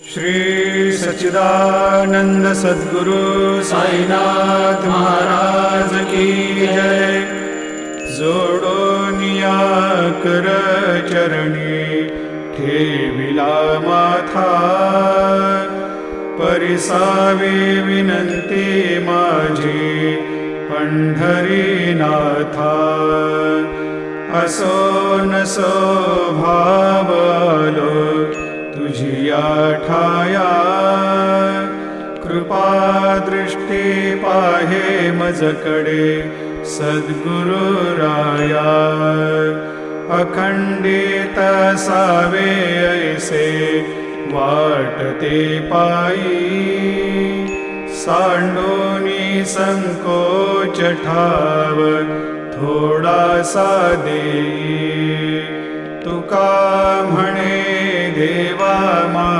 श्री सच्चिदानंद सद्गुरु साईनाथ महाराज की जय। जोडोनिया कर चरणी ठेविला माथा, परिसावे विनंती माझी पंढरीनाथा। असो नसो भाव आलो तुझिया ठाया, कृपा दृष्टी पाहे मजकडे सद्गुरु राया। अखंडित सावे ऐसे वाटते पायी, सांडोनी संकोच ठाव थोडासा देई। तुका म्हणे देवा मा